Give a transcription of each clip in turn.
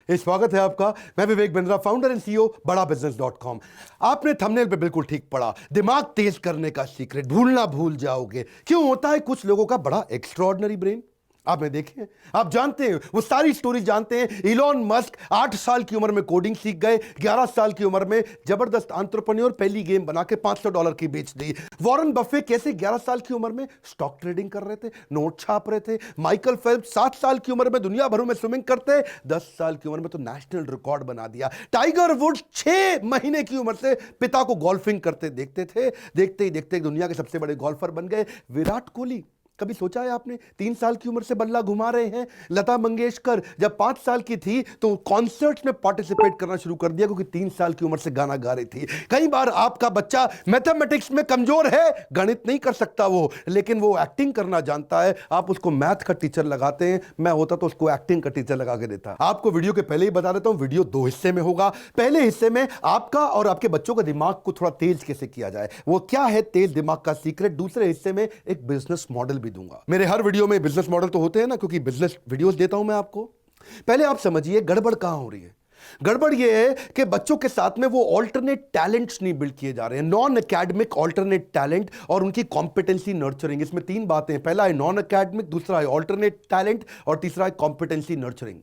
स्वागत है आपका। मैं Vivek Bindra, founder and CEO बड़ा बिजनेस .com। आपने थंबनेल पे बिल्कुल ठीक पढ़ा, दिमाग तेज करने का सीक्रेट, भूलना भूल जाओगे। क्यों होता है कुछ लोगों का बड़ा एक्स्ट्रॉर्डिनरी ब्रेन? आपने देखे, आप जानते हैं, वो सारी स्टोरी जानते हैं। इलॉन मस्क 8 साल की उम्र में कोडिंग सीख गए, 11 साल की उम्र में जबरदस्त एंटरप्रेन्योर, पहली गेम बना के $500 की बेच दी। वॉरेन बफे कैसे 11 साल की उम्र में स्टॉक ट्रेडिंग कर रहे थे, नोट छाप रहे थे। माइकल फेल्प्स 7 साल की उम्र में दुनिया भर में स्विमिंग करते, 10 साल की उम्र में तो नेशनल रिकॉर्ड बना दिया। टाइगर वुड्स 6 महीने की उम्र से पिता को गोल्फिंग करते देखते थे, देखते ही देखते दुनिया के सबसे बड़े गोल्फर बन गए। विराट कोहली, कभी सोचा है आपने, 3 साल की उम्र से बल्ला घुमा रहे हैं। लता मंगेशकर जब 5 साल की थी तो कॉन्सर्ट्स में पार्टिसिपेट करना शुरू कर दिया क्योंकि 3 साल की उम्र से गाना गा रही थी। कई बार आपका बच्चा मैथमेटिक्स में कमजोर है, गणित नहीं कर सकता वो, लेकिन वो एक्टिंग करना जानता है। आप उसको मैथ का टीचर लगाते हैं, मैं होता तो उसको एक्टिंग का टीचर लगा के देता। आपको वीडियो के पहले ही बता देता हूं, वीडियो 2 हिस्से में होगा। पहले हिस्से में आपका और आपके बच्चों का दिमाग को थोड़ा तेज कैसे किया जाए, वो क्या है तेज दिमाग का सीक्रेट। दूसरे हिस्से में एक बिजनेस मॉडल भी दूंगा। मेरे हर वीडियो में बिजनेस मॉडल तो होते हैं ना, क्योंकि बिजनेस वीडियोस देता हूं मैं आपको। पहले आप समझिए गड़बड़ कहां हो रही है। गड़बड़ यह है कि बच्चों के साथ में वो ऑल्टरनेट टैलेंट्स नहीं बिल्ड किए जा रहे हैं, नॉन एकेडमिक ऑल्टरनेट टैलेंट और उनकी कॉम्पिटेंसी नर्चरिंग। इसमें 3 बातें हैं, पहला है नॉन एकेडमिक, दूसरा है ऑल्टरनेट टैलेंट और तीसरा है कॉम्पिटेंसी नर्चरिंग।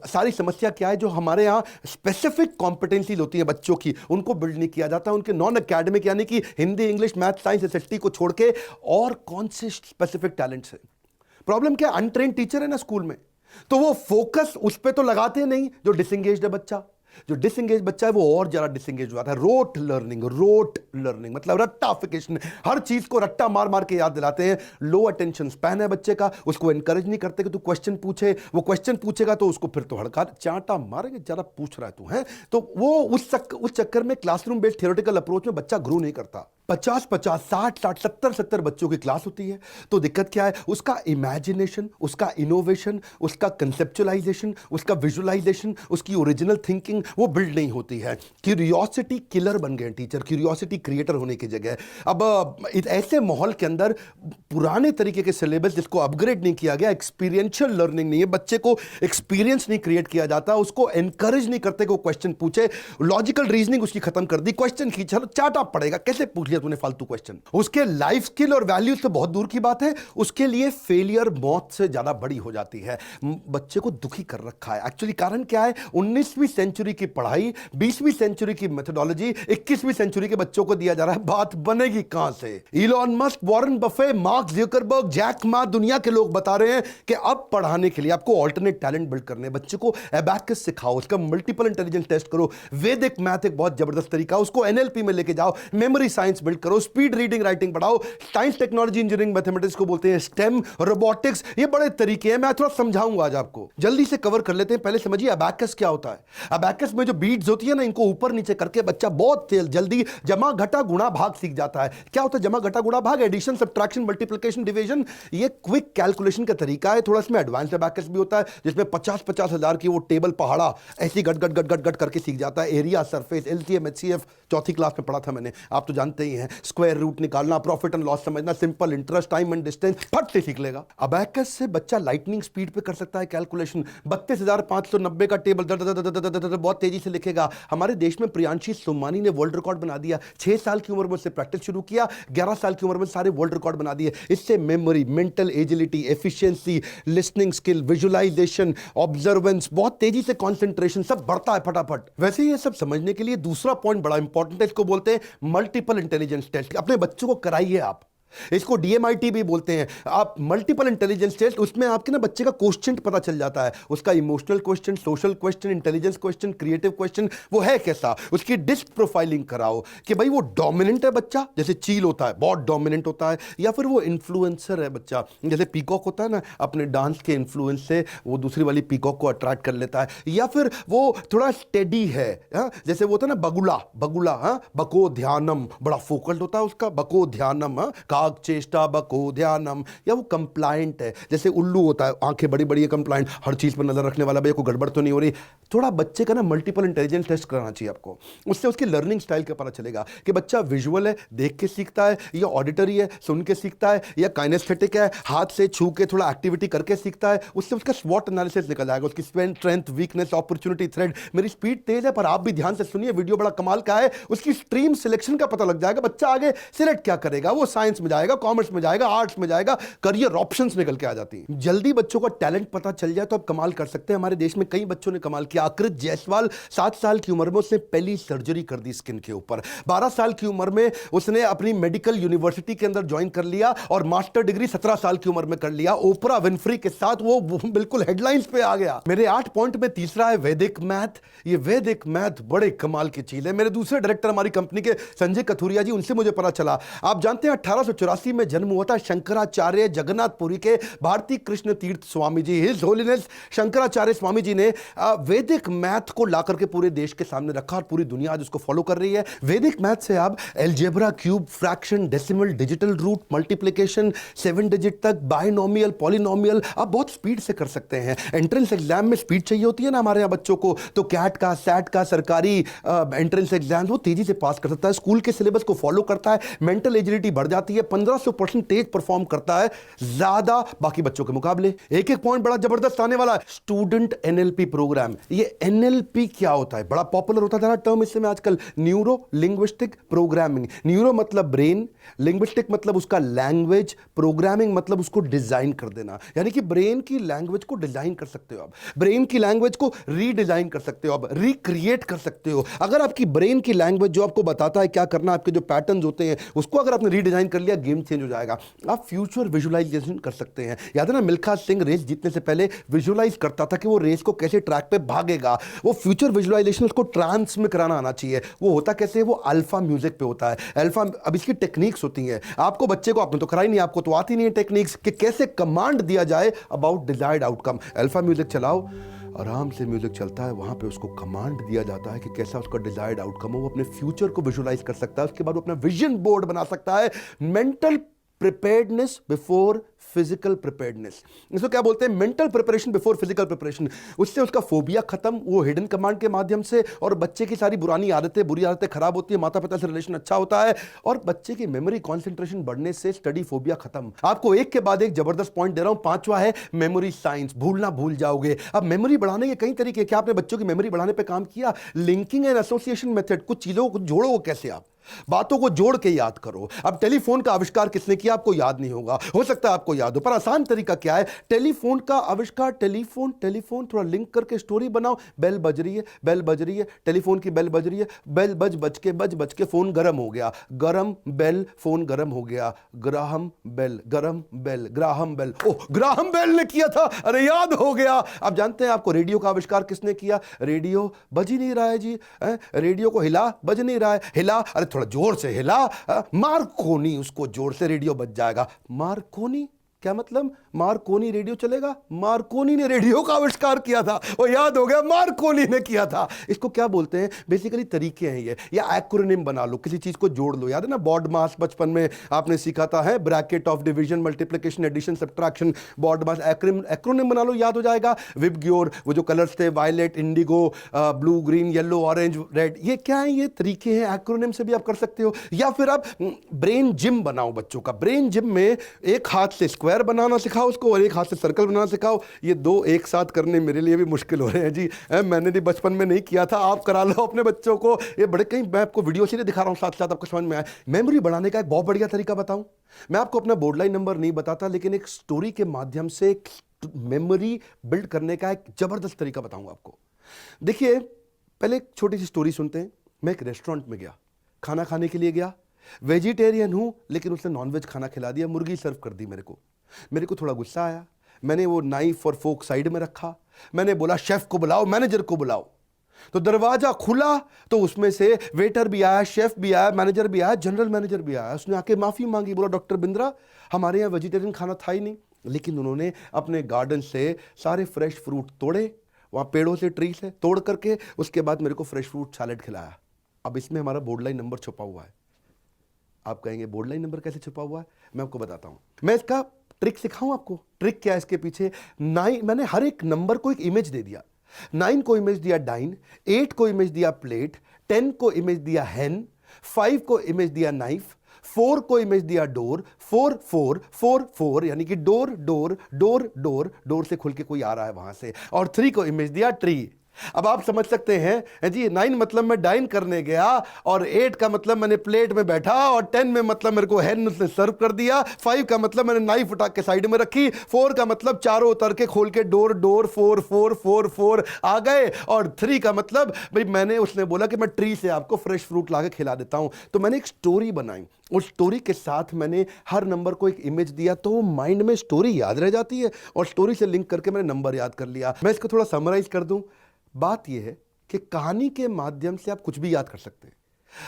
सारी समस्या क्या है, जो हमारे यहां स्पेसिफिक कॉम्पिटेंसीज होती है बच्चों की, उनको बिल्ड नहीं किया जाता। उनके नॉन एकेडमिक यानी कि Hindi, English, math, science, SST को छोड़ के और कौन से स्पेसिफिक टैलेंट्स है। प्रॉब्लम क्या, अनट्रेन्ड टीचर है ना स्कूल में, तो वो फोकस उस पर तो लगाते नहीं। जो डिसएंगेज्ड है बच्चा, जो डिसएंगेज बच्चा है वो और ज्यादा डिसएंगेज हो जाता है। रोट लर्निंग मतलब रट्टाफिकेशन, हर चीज को रट्टा मार मार के याद दिलाते हैं। लो अटेंशन स्पैन है बच्चे का, उसको एनकरेज नहीं करते कि तू क्वेश्चन पूछे। वो क्वेश्चन पूछेगा तो उसको फिर तो हड़का चांटा मारेंगे, ज्यादा पूछ रहा है तू है, तो वो उस चक्कर में क्लासरूम बेस्ड थियोरेटिकल अप्रोच में बच्चा ग्रो नहीं करता। 50-50, 60-60, 70-70 बच्चों की क्लास होती है, तो दिक्कत क्या है, उसका इमेजिनेशन, उसका इनोवेशन, उसका कंसेप्चुअलाइजेशन, उसका विजुअलाइजेशन, उसकी ओरिजिनल थिंकिंग वो बिल्ड नहीं होती है। क्यूरियोसिटी किलर बन गए टीचर, क्यूरियोसिटी क्रिएटर होने की जगह। अब ऐसे माहौल के अंदर पुराने तरीके के सिलेबस जिसको अपग्रेड नहीं किया गया, एक्सपीरियंशियल लर्निंग नहीं है, बच्चे को एक्सपीरियंस नहीं क्रिएट किया जाता, उसको एनकरेज नहीं करते कि वो क्वेश्चन पूछे। लॉजिकल रीजनिंग उसकी खत्म कर दी, क्वेश्चन खींचा चाटा पड़ेगा, कैसे पूछ लिया तूने फालतू क्वेश्चन। उसके लाइफ स्किल और वैल्यूज तो बहुत दूर की बात है, उसके लिए फेलियर मौत से ज्यादा बड़ी हो जाती है। बच्चे को दुखी कर रखा है। एक्चुअली कारण क्या है, 19वीं सेंचुरी की पढ़ाई, 20वीं सेंचुरी की मेथोडोलॉजी 21वीं सेंचुरी के बच्चों को दिया जा रहा है। बात बनेगी कहां से? Elon Musk, Warren Buffett, Mark Zuckerberg, Jack Ma, दुनिया के लोग बता रहे हैं कि अब पढ़ाने के लिए आपको ऑल्टरनेट टैलेंट बिल्ड करने, बच्चे को एबैकस सिखाओ, उसका मल्टीपल इंटेलिजेंस टेस्ट करो। वैदिक मैथ एक बहुत जबरदस्त तरीका, उसको एनएलपी में लेके जाओ, मेमोरी साइंस बिल्ड करो, स्पीड रीडिंग राइटिंग बढ़ाओ। साइंस, टेक्नोलॉजी, इंजीनियरिंग, मैथमेटिक्स को बोलते हैं स्टेम, रोबोटिक्स, ये बड़े तरीके हैं। मैं थोड़ा समझाऊंगा आज आपको, जल्दी से कवर कर लेते हैं। पहले समझिए अबैकस क्या होता है। अबैकस में जो बीट्स होती है ना, इनको ऊपर नीचे करके बच्चा बहुत जल्दी जमा घटा गुणा भाग सीख जाता है। क्या होता है जमा घटा गुणा भाग? एडिशन, सब्ट्रैक्शन, मल्टीप्लिकेशन, डिवीजन, ये क्विक कैलकुलेशन का तरीका है। थोड़ा इसमें एडवांस अबैकस भी होता है, जिसमें 50-50 हजार की वो टेबल पहाड़ा ऐसी गट गट गट गट गट करके सीख जाता है। Area, surface, LCM, HCF 4th class में पढ़ा था मैंने, आप तो जानते ही हैं। स्क्वायर रूट निकालना, प्रॉफिट एंड लॉस समझना, simple interest, time and distance फट से सीख लेगा। अबैकस से बच्चा लाइटनिंग स्पीड पे कर सकता है कैलकुलेशन। 32,590 का टेबल बहुत तेजी से लिखेगा। हमारे देश में प्रियांशी सोमानी ने वर्ल्ड रिकॉर्ड बना दिया। 6 साल की उम्र में उससे प्रैक्टिस शुरू किया, 11 साल की उम्र में सारे वर्ल्ड रिकॉर्ड बना दिए। इससे memory, mental agility, efficiency, listening skill, visualisation, observance, बहुत तेजी से कंसंट्रेशन सब बढ़ता है फटाफट। वैसे ये सब समझने के लिए दूसरा पॉइंट बड़ा इंपॉर्टेंट है, इसको बोलते हैं मल्टीपल इंटेलिजेंस टेस्ट। अपने बच्चों को कराइए आप, इसको डीएमआईटी भी बोलते हैं आप, मल्टीपल इंटेलिजेंस टेस्ट। उसमें आपके ना बच्चे का क्वेश्चन पता चल जाता है, उसका emotional question, social question, intelligence question, creative question, वो है कैसा। उसकी डिस्क प्रोफाइलिंग कराओ कि भाई वो डोमिनेंट है बच्चा, जैसे चील होता है बहुत डोमिनेंट होता है, या फिर वो इन्फ्लुएंसर है बच्चा, जैसे पीकॉक होता है ना, अपने डांस के इन्फ्लुएंस से वो दूसरी वाली पीकॉक को अट्रैक्ट कर लेता है। या फिर वो थोड़ा स्टेडी है, जैसे वो होता है ना बगुला, बगुला बको ध्यानम, बड़ा फोकस्ड होता है उसका, बको ध्यानम, वाग चेष्टा बको ध्यानम, या वो कंप्लायंट है, जैसे उल्लू होता है, आंखें बड़ी बड़ी है, कंप्लायंट, हर चीज पर नजर रखने वाला, भैया कोई गड़बड़ तो नहीं हो रही। थोड़ा बच्चे का ना मल्टीपल इंटेलिजेंस टेस्ट कराना चाहिए आपको, उससे उसकी लर्निंग स्टाइल का पता चलेगा कि बच्चा विजुअल है, देख के सीखता है, या ऑडिटरी है, सुन के सीखता है, या काइनेस्थेटिक है, हाथ से छू के थोड़ा एक्टिविटी करके सीखता है। उससे उसका स्वॉट एनालिसिस निकल जाएगा, उसकी स्ट्रेंथ, वीकनेस, अपॉर्चुनिटी, थ्रेड। मेरी स्पीड तेज है पर आप भी ध्यान से सुनिए, वीडियो बड़ा कमाल का है। उसकी स्ट्रीम सिलेक्शन का पता लग जाएगा, बच्चा आगे सिलेक्ट क्या करेगा, वो साइंस में जाएगा, कॉमर्स में जाएगा, आर्ट्स में जाएगा, करियर ऑप्शंस निकल के आ जाती हैं। जल्दी बच्चों का टैलेंट पता चल जाए तो आप कमाल कर सकते हैं। हमारे देश में कई बच्चों ने कमाल किया। आकृत जायसवाल 7 साल की उम्र में उसने पहली सर्जरी कर दी स्किन के ऊपर। 12 साल की उम्र में उसने अपनी मेडिकल यूनिवर्सिटी के अंदर ज्वाइन कर लिया और मास्टर डिग्री 17 साल की उम्र में कर लिया। ओपरा विनफ्री के साथ वो बिल्कुल हेडलाइंस पे आ गया। मेरे 8 पॉइंट में तीसरा है वैदिक मैथ। ये वैदिक मैथ बड़े कमाल की चीज है। मेरे दूसरे डायरेक्टर हमारी कंपनी के संजय कथुरिया जी, उनसे मुझे पता चला, आप जानते हैं 1884 में जन्म हुआ था शंकराचार्य जगन्नाथपुरी के भारती कृष्ण तीर्थ स्वामी जी, हिज होलीनेस शंकराचार्य स्वामी जी ने वैदिक मैथ को ला करके पूरे देश के सामने रखा और पूरी दुनिया आज उसको फॉलो कर रही है। वैदिक मैथ से आप algebra, cube, fraction, decimal, digital root, multiplication, 7 digit तक, बाइनोमियल, पॉलिनोमियल आप बहुत स्पीड से कर सकते हैं। एंट्रेंस एग्जाम में स्पीड चाहिए होती है ना हमारे यहाँ बच्चों को, तो कैट का, सैट का, सरकारी एंट्रेंस एग्जाम वो तेजी से पास कर सकता है, स्कूल के सिलेबस को फॉलो करता है, मेंटल एजिलिटी बढ़ जाती है, 1500% तेज परफॉर्म करता है ज्यादा बाकी बच्चों के मुकाबले। एक एक पॉइंट बड़ा जबरदस्त आने वाला, स्टूडेंट एनएलपी प्रोग्राम। ये एनएलपी क्या होता है, बड़ा पॉपुलर होता जा रहा टर्म इससे में आजकल, न्यूरो लिंग्विस्टिक प्रोग्रामिंग। न्यूरो मतलब ब्रेन, लिंग्विस्टिक मतलब उसका लैंग्वेज, प्रोग्रामिंग मतलब उसको डिजाइन कर देना। यानी कि ब्रेन की लैंग्वेज को डिजाइन कर सकते हो आप, ब्रेन की लैंग्वेज को रीडिजाइन कर सकते हो आप, रिक्रिएट कर सकते हो। अगर आपकी ब्रेन की लैंग्वेज जो आपको बताता है क्या करना, आपके जो पैटर्न्स होते हैं उसको अगर आपने रीडिजाइन कर लिया, गेम चेंज हो जाएगा। आप फ्यूचर विजुअलाइजेशन कर सकते हैं। याद है ना, मिल्खा सिंह रेस जीतने से पहले विजुअलाइज करता था कि वो रेस को कैसे ट्रैक पे भागेगा। वो फ्यूचर विजुअलाइजेशन उसको ट्रांस में कराना आना चाहिए। वो होता कैसे, वो अल्फा म्यूजिक पे होता है। अल्फा, अब इसकी टेक्निक्स होती हैं, आपको बच्चे को, आपने तो कराई नहीं, आपको तो आती नहीं है टेक्निक्स कि कैसे कमांड दिया जाए about desired outcome. Alpha music चलाओ, आराम से म्यूजिक चलता है, वहां पे उसको कमांड दिया जाता है कि कैसा उसका डिजायर्ड आउटकम हो। वो अपने फ्यूचर को विजुअलाइज कर सकता है, उसके बाद वो अपना विजन बोर्ड बना सकता है। Mental preparedness before physical preparedness, इसको क्या बोलते हैं, mental preparation before physical preparation. उससे उसका फोबिया खत्म, वो हिडन कमांड के माध्यम से, और बच्चे की सारी पुरानी आदतें, बुरी आदतें खराब होती है, माता पिता से रिलेशन अच्छा होता है, और बच्चे की मेमोरी कंसंट्रेशन बढ़ने से स्टडी फोबिया खत्म। आपको एक के बाद एक जबरदस्त पॉइंट दे रहा हूं। 5वां है मेमोरी साइंस, भूलना भूल जाओगे। अब मेमोरी बढ़ाने के कई तरीके, क्या आपने बच्चों की मेमोरी बढ़ाने पर काम किया? लिंकिंग एंड एसोसिएशन मेथड, कुछ चीजों को जोड़ो कैसे, आप बातों को जोड़ के याद करो। अब टेलीफोन का आविष्कार किसने किया, आपको याद नहीं होगा, हो सकता है आपको याद हो, पर आसान तरीका क्या है, टेलीफोन का आविष्कार, टेलीफोन थोड़ा लिंक करके स्टोरी बनाओ। बेल बज रही है, बेल बज रही है, टेलीफोन की बेल बज रही है, बेल बज के फोन गर्म हो गया, गरम बेल, फोन गर्म हो गया, ग्राहम बेल, गरम बेल, ग्राहम बेल, ओह ग्राहम बेल ने किया था, अरे याद हो गया। आप जानते हैं आपको रेडियो का आविष्कार किसने किया? रेडियो बज ही नहीं रहा है जी, रेडियो को हिला, बज नहीं रहा है, हिला, अरे थोड़ा जोर से हिला, मार्कोनी, उसको जोर से रेडियो बज जाएगा। मार्कोनी क्या मतलब, मार्कोनी रेडियो चलेगा? मार्कोनी ने रेडियो का आविष्कार किया था, वो याद हो गया, मार्कोनी ने किया था। इसको क्या बोलते हैं, बेसिकली तरीके हैं ये, या एक्रोनिम बना लो, किसी चीज को जोड़ लो। याद है ना बॉड मास, बचपन में आपने सीखा था, है bracket of division, multiplication, addition, subtraction, BODMAS, acronym बना लो, याद हो जाएगा। विबग्योर, वो जो कलर्स थे, violet, indigo, blue, green, yellow, orange, red, ये क्या है, ये तरीके हैं, एक्रोनिम से भी आप कर सकते हो। या फिर आप ब्रेन जिम बनाओ बच्चों का। ब्रेन जिम में एक हाथ से स्क्वायर बनाना सिखाओ उसको और एक हाथ से सर्कल बनाना सिखाओ। ये दो एक साथ करने मेरे लिए भी मुश्किल हो रहे हैं जी, मैंने भी बचपन में नहीं किया था, आप करा लो अपने बच्चों को। ये बड़े, कहीं मैं आपको वीडियो से दिखा रहा हूं, साथ साथ आपको समझ में आए। मेमोरी बढ़ाने का एक बहुत बढ़िया तरीका बताऊं, मैं आपको अपना बोर्ड लाइन नंबर नहीं बताता, लेकिन एक स्टोरी के माध्यम से मेमोरी बिल्ड करने का एक जबरदस्त तरीका बताऊंगा आपको। देखिए, पहले एक छोटी सी स्टोरी सुनते हैं। मैं एक रेस्टोरेंट में गया, खाना खाने के लिए गया, वेजिटेरियन हूं लेकिन उसने नॉनवेज खाना खिला दिया, मुर्गी सर्व कर दी मेरे को थोड़ा गुस्सा आया। मैंने वो नाइफ और फोक साइड में रखा, मैंने बोला शेफ को बुलाओ, मैनेजर को बुलाओ। तो दरवाजा खुला तो उसमें से वेटर भी आया, शेफ भी आया, मैनेजर भी आया, जनरल मैनेजर भी आया। उसने आके माफी मांगी, बोला डॉक्टर बिंद्रा हमारे यहाँ वेजिटेरियन खाना था ही नहीं, लेकिन उन्होंने अपने गार्डन से सारे फ्रेश फ्रूट तोड़े, वहाँ पेड़ों से, ट्री से तोड़ करके, उसके बाद मेरे को फ्रेश फ्रूट सैलेड खिलाया। अब इसमें हमारा बोर्ड लाइन नंबर छुपा हुआ है। आप कहेंगे बोर्ड लाइन नंबर कैसे छुपा हुआ है? मैं आपको बताता हूं, मैं इसका ट्रिक सिखाऊं आपको। ट्रिक क्या है इसके पीछे? 9, मैंने हर एक नंबर को एक इमेज दे दिया। 9 को इमेज दिया डाइन, 8 को इमेज दिया प्लेट, 10 को इमेज दिया हैन, 5 को इमेज दिया नाइफ, 4 को इमेज दिया डोर, 4 4 4 4 यानी कि door door door door, door से खुल के कोई आ रहा है वहां से, और 3 को इमेज दिया ट्री। अब आप समझ सकते हैं जी, 9 मतलब मैं डाइन करने गया, और 8 का मतलब मैंने प्लेट में बैठा, और 10 में मतलब मेरे को हैन से सर्व कर दिया, 5 का मतलब मैंने नाइफ उठा के साइड में रखी, 4 का मतलब चारों उतर के खोल के डोर डोर 4 4 4 4 आ गए, और 3 का मतलब भाई मैंने, उसने बोला कि मैं ट्री से आपको फ्रेश फ्रूट ला के खिला देता हूं। तो मैंने एक स्टोरी बनाई, उस स्टोरी के साथ मैंने हर नंबर को एक इमेज दिया, तो माइंड में स्टोरी याद रह जाती है, और स्टोरी से लिंक करके मैंने नंबर याद कर लिया। मैं इसको थोड़ा समराइज कर दूं। बात यह है कि कहानी के माध्यम से आप कुछ भी याद कर सकते हैं।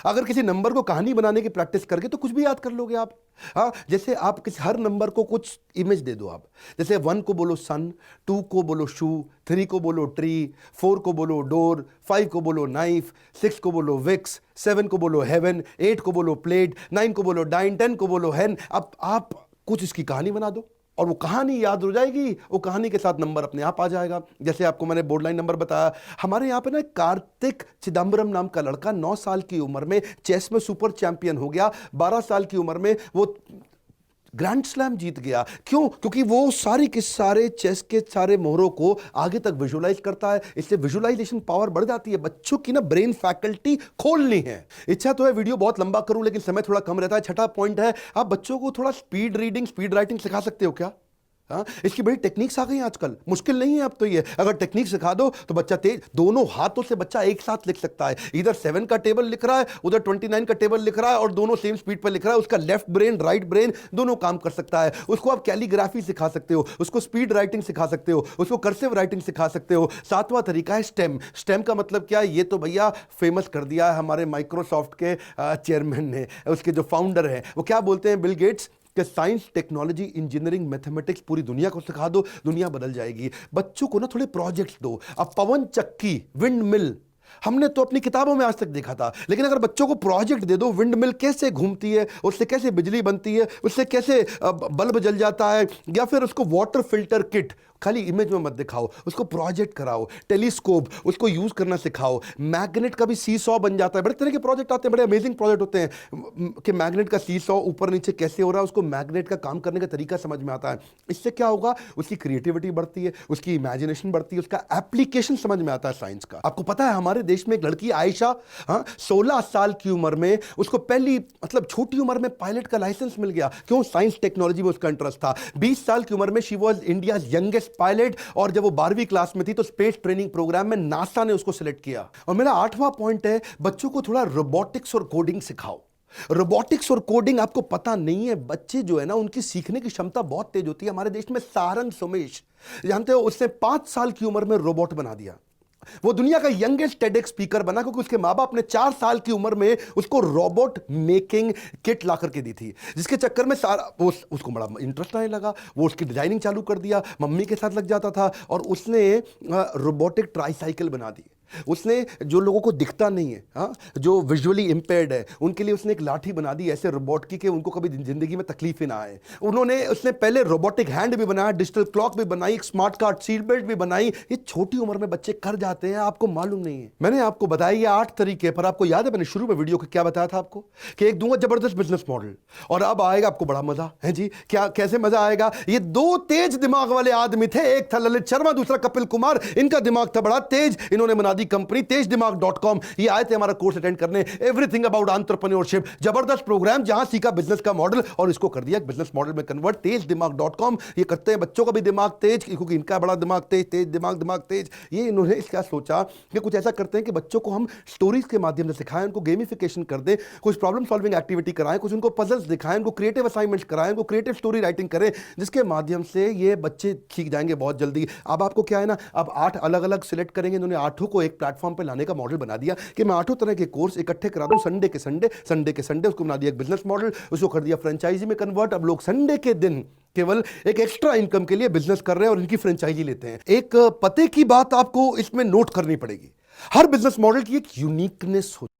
अगर किसी नंबर को कहानी बनाने की प्रैक्टिस करके तो कुछ भी याद कर लोगे आप। हाँ, जैसे आप किसी हर नंबर को कुछ इमेज दे दो आप, जैसे 1 को बोलो सन, 2 को बोलो शू, 3 को बोलो ट्री, 4 को बोलो डोर, 5 को बोलो नाइफ, 6 को बोलो विक्स, 7 को बोलो हेवन, 8 को बोलो प्लेट, 9 को बोलो डाइन, 10 को बोलो हैन। अब आप कुछ इसकी कहानी बना दो, और वो कहानी याद हो जाएगी, वो कहानी के साथ नंबर अपने आप आ जाएगा। जैसे आपको मैंने बोर्ड लाइन नंबर बताया, हमारे यहाँ पे ना कार्तिक चिदम्बरम नाम का लड़का 9 साल की उम्र में चेस में सुपर चैंपियन हो गया। 12 साल की उम्र में वो ग्रैंड स्लैम जीत गया। क्यों? क्योंकि वो सारी के सारे चेस के सारे मोहरों को आगे तक विजुलाइज करता है। इससे विजुलाइजेशन पावर बढ़ जाती है। बच्चों की ना ब्रेन फैकल्टी खोलनी है। इच्छा तो है वीडियो बहुत लंबा करूं, लेकिन समय थोड़ा कम रहता है। छठा पॉइंट है, आप बच्चों को थोड़ा स्पीड रीडिंग, स्पीड राइटिंग सिखा सकते हो क्या? हाँ, इसकी बड़ी टेक्निक्स आ गई हैं आजकल, मुश्किल नहीं है अब तो। ये अगर टेक्निक सिखा दो तो बच्चा तेज, दोनों हाथों से बच्चा एक साथ लिख सकता है। इधर 7 का टेबल लिख रहा है, उधर 29 का टेबल लिख रहा है, और दोनों सेम स्पीड पर लिख रहा है। उसका लेफ्ट ब्रेन, राइट ब्रेन दोनों काम कर सकता है। उसको आप कैलीग्राफी सिखा सकते हो, उसको स्पीड राइटिंग सिखा सकते हो, उसको कर्सिव राइटिंग सिखा सकते हो। 7वां तरीका है स्टेम। स्टेम का मतलब क्या है? ये तो भैया फेमस कर दिया है हमारे माइक्रोसॉफ्ट के चेयरमैन ने, उसके जो फाउंडर हैं वो क्या बोलते हैं, बिल गेट्स, कि साइंस, टेक्नोलॉजी, इंजीनियरिंग, मैथमेटिक्स पूरी दुनिया को सिखा दो, दुनिया बदल जाएगी। बच्चों को ना थोड़े प्रोजेक्ट्स दो। अब पवन चक्की, विंड मिल, हमने तो अपनी किताबों में आज तक देखा था, लेकिन अगर बच्चों को प्रोजेक्ट दे दो, विंड मिल कैसे घूमती है, उससे कैसे बिजली बनती है, उससे कैसे बल्ब जल जाता है, या फिर उसको वाटर फिल्टर किट, खाली इमेज में मत दिखाओ, उसको प्रोजेक्ट कराओ। टेलीस्कोप, उसको यूज करना सिखाओ। मैग्नेट का भी सीसॉ बन जाता है। बड़े तरह के प्रोजेक्ट आते हैं, बड़े अमेजिंग प्रोजेक्ट होते हैं कि मैग्नेट का सीसॉ ऊपर नीचे कैसे हो रहा है, उसको मैग्नेट का काम करने का तरीका समझ में आता है। इससे क्या होगा? उसकी क्रिएटिविटी बढ़ती है, उसकी इमेजिनेशन बढ़ती है, उसका एप्लीकेशन समझ में आता है साइंस का। आपको पता है हमारे देश में एक लड़की आयशा, 16 साल की उम्र में उसको पहली, मतलब छोटी उम्र में पायलट का लाइसेंस मिल गया। क्यों? साइंस टेक्नोलॉजी में उसका इंटरेस्ट था। 20 साल की उम्र में she was India youngest pilot, और जब वो 12वीं क्लास में थी तो स्पेस ट्रेनिंग प्रोग्राम में नासा ने उसको सिलेक्ट किया। और मेरा 8वां पॉइंट है, बच्चों को थोड़ा रोबोटिक्स और कोडिंग सिखाओ। रोबोटिक्स और कोडिंग आपको पता नहीं है, बच्चे जो है ना उनकी सीखने की क्षमता बहुत तेज होती है। हमारे देश में सारंग सोमेश, जानते हो, उसने 5 साल की उम्र में रोबोट बना दिया। वो दुनिया का यंगेस्ट टेडेक्स स्पीकर बना, क्योंकि उसके माँ बाप ने 4 साल की उम्र में उसको रोबोट मेकिंग किट ला करके दी थी, जिसके चक्कर में सारा उसको बड़ा इंटरेस्ट आने लगा। वो उसकी डिजाइनिंग चालू कर दिया, मम्मी के साथ लग जाता था, और उसने रोबोटिक ट्राईसाइकिल बना दी। उसने जो लोगों को दिखता नहीं है, हाँ, जो विजुअली इंपेयर्ड है, उनके लिए उसने एक लाठी बना दी ऐसे रोबोट की कि उनको कभी जिंदगी में तकलीफ ही ना आए। उसने पहले रोबोटिक हैंड भी बनाया, डिजिटल क्लॉक भी बनाई, एक स्मार्ट कार्ड सीट बेल्ट भी बनाई। ये छोटी उम्र में बच्चे कर जाते हैं, आपको मालूम नहीं है। मैंने आपको बताया ये 8 तरीके, पर आपको याद है मैंने शुरू में वीडियो को क्या बताया था आपको, कि एक दूंगा जबरदस्त बिजनेस मॉडल, और अब आएगा आपको बड़ा मजा है जी। क्या, कैसे मजा आएगा? ये 2 तेज दिमाग वाले आदमी थे, एक था ललित शर्मा, दूसरा कपिल कुमार। इनका दिमाग था बड़ा तेज, इन्होंने बना दी कंपनी तेजदिमाग.com। ये आए थे हमारा कोर्स अटेंड करने, एवरीथिंग अबाउट एंटरप्रेन्योरशिप। जबरदस्त प्रोग्राम, जहां सीखा बिजनेस का मॉडल और इसको कर दिया बिजनेस मॉडल में कन्वर्ट। तेजदिमाग.com। ये करते हैं बच्चों का भी दिमाग तेज, क्योंकि इनका बड़ा दिमाग तेज, तेज दिमाग, दिमाग तेज। ये इन्होंने क्या सोचा कि कुछ ऐसा करते हैं कि बच्चों को हम स्टोरीज के माध्यम से सिखाएं, उनको गेमिफिकेशन कर दें, कुछ प्रॉब्लम सॉल्विंग एक्टिविटी कराएं, कुछ उनको पजल्स दिखाएं, उनको क्रिएटिव असाइनमेंट्स कराएं, उनको क्रिएटिव स्टोरी राइटिंग करें, जिसके माध्यम से ये बच्चे सीख जाएंगे बहुत जल्दी। अब आपको क्या है ना, अब 8 अलग अलग सिलेक्ट करेंगे। इन्होंने 8 को एक प्लेटफॉर्म पे लाने का मॉडल बना दिया कि मैं 8 तरह के कोर्स इकट्ठे करा दूं संडे के संडे, उसको बना दिया एक बिजनेस मॉडल, उसको कर दिया फ्रेंचाइजी में कन्वर्ट। अब लोग संडे के दिन केवल एक एक्स्ट्रा इनकम के लिए बिजनेस कर रहे हैं और इनकी फ्रेंचाइजी लेते हैं। एक पते की बात आपको इसमें नोट करनी पड़ेगी, हर बिजनेस मॉडल की एक यूनिकनेस होती है।